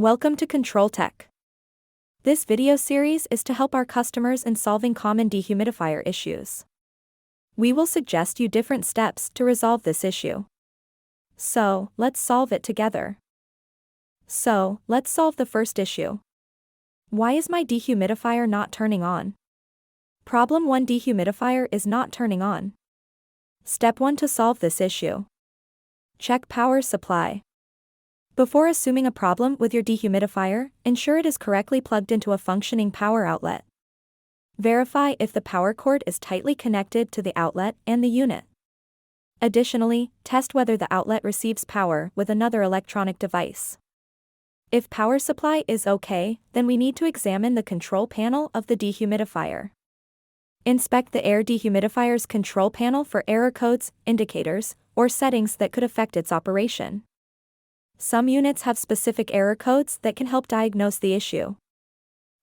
Welcome to Control Tech. This video series is to help our customers in solving common dehumidifier issues. We will suggest you different steps to resolve this issue. So, let's solve it together. So, let's solve the first issue. Why is my dehumidifier not turning on? Problem 1: Dehumidifier is not turning on. Step 1 to solve this issue. Check power supply. Before assuming a problem with your dehumidifier, ensure it is correctly plugged into a functioning power outlet. Verify if the power cord is tightly connected to the outlet and the unit. Additionally, test whether the outlet receives power with another electronic device. If power supply is okay, then we need to examine the control panel of the dehumidifier. Inspect the air dehumidifier's control panel for error codes, indicators, or settings that could affect its operation. Some units have specific error codes that can help diagnose the issue.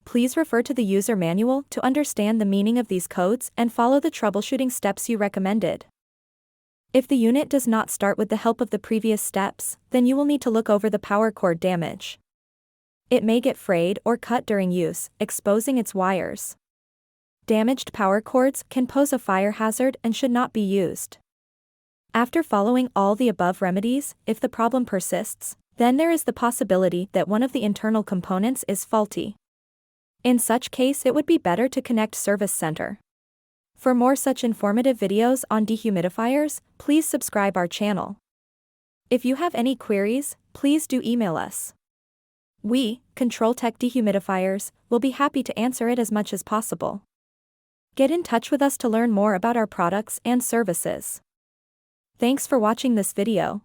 Please refer to the user manual to understand the meaning of these codes and follow the troubleshooting steps you recommended. If the unit does not start with the help of the previous steps, then you will need to look over the power cord damage. It may get frayed or cut during use, exposing its wires. Damaged power cords can pose a fire hazard and should not be used. After following all the above remedies, if the problem persists, then there is the possibility that one of the internal components is faulty. In such case, it would be better to connect Service Center. For more such informative videos on dehumidifiers, please subscribe our channel. If you have any queries, please do email us. We, Control Tech Dehumidifiers, will be happy to answer it as much as possible. Get in touch with us to learn more about our products and services. Thanks for watching this video.